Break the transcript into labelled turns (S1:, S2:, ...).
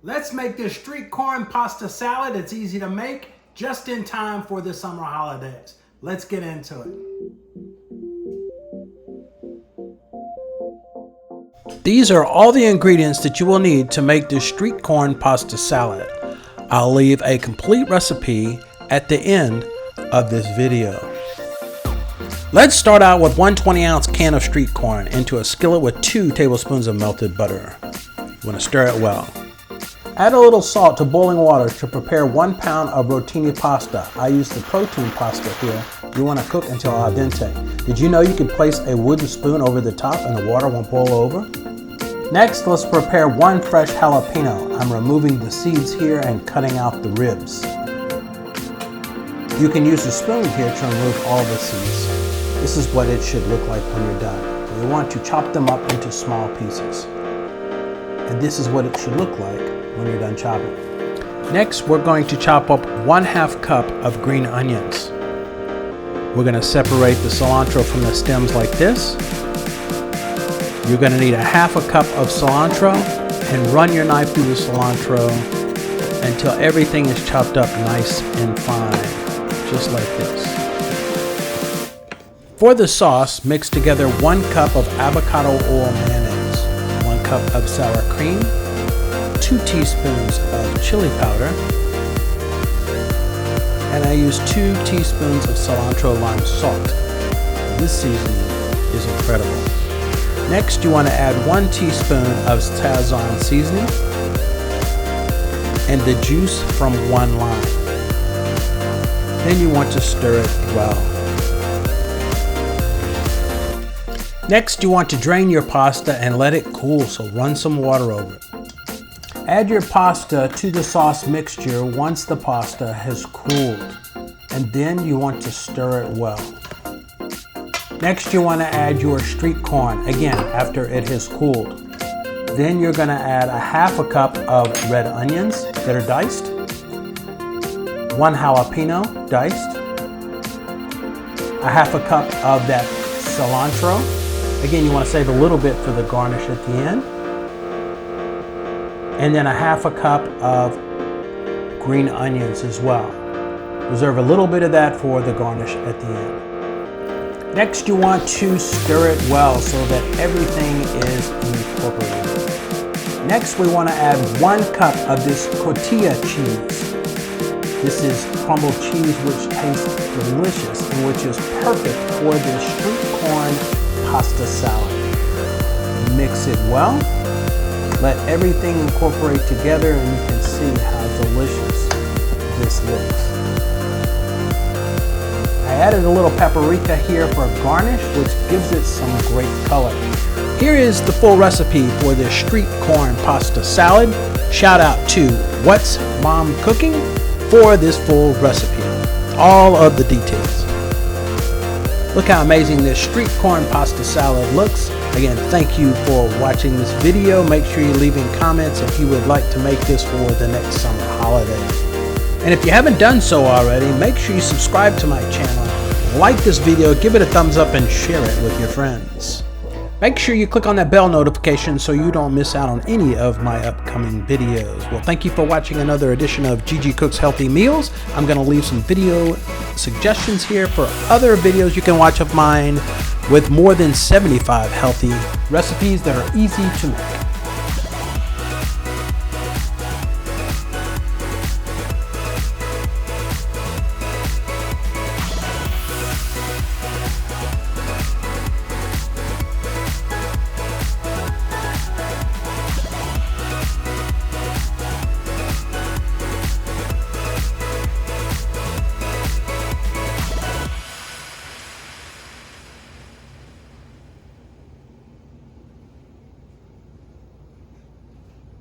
S1: Let's make this street corn pasta salad. It's easy to make, just in time for the summer holidays. Let's get into it. These are all the ingredients that you will need to make this street corn pasta salad. I'll leave a complete recipe at the end of this video. Let's start out with 120-ounce can of street corn into a skillet with 2 tablespoons of melted butter. You want to stir it well. Add a little salt to boiling water to prepare 1 pound of rotini pasta. I use the protein pasta here. You want to cook until al dente. Did you know you can place a wooden spoon over the top and the water won't boil over? Next, let's prepare 1 fresh jalapeno. I'm removing the seeds here and cutting out the ribs. You can use a spoon here to remove all the seeds. This is what it should look like when you're done. You want to chop them up into small pieces. And this is what it should look like when you're done chopping. Next, we're going to chop up 1/2 cup of green onions. We're going to separate the cilantro from the stems like this. You're going to need 1/2 cup of cilantro and run your knife through the cilantro until everything is chopped up nice and fine, just like this. For the sauce, mix together 1 cup of avocado oil mayonnaise, 1 cup of sour cream, 2 teaspoons of chili powder, and I use 2 teaspoons of cilantro lime salt. This seasoning is incredible. Next, you want to add 1 teaspoon of Sazon seasoning and the juice from 1 lime. Then you want to stir it well. Next, you want to drain your pasta and let it cool, so run some water over it. Add your pasta to the sauce mixture once the pasta has cooled, and then you want to stir it well. Next, you want to add your street corn, again, after it has cooled. Then you're going to add 1/2 cup of red onions that are diced, 1 jalapeno diced, 1/2 cup of that cilantro. Again, you want to save a little bit for the garnish at the end. And then 1/2 cup of green onions as well. Reserve a little bit of that for the garnish at the end. Next, you want to stir it well so that everything is incorporated. Next, we want to add 1 cup of this Cotija cheese. This is crumbled cheese which tastes delicious and which is perfect for this street corn pasta salad. Mix it well. Let everything incorporate together and you can see how delicious this looks. I added a little paprika here for a garnish, which gives it some great color. Here is the full recipe for this street corn pasta salad. Shout out to What's Mom Cooking for this full recipe. All of the details. Look how amazing this street corn pasta salad looks. Again, thank you for watching this video. Make sure you're leaving comments if you would like to make this for the next summer holiday. And if you haven't done so already, make sure you subscribe to my channel, like this video, give it a thumbs up, and share it with your friends. Make sure you click on that bell notification so you don't miss out on any of my upcoming videos. Well, thank you for watching another edition of Gigi Cooks Healthy Meals. I'm going to leave some video suggestions here for other videos you can watch of mine with more than 75 healthy recipes that are easy to make.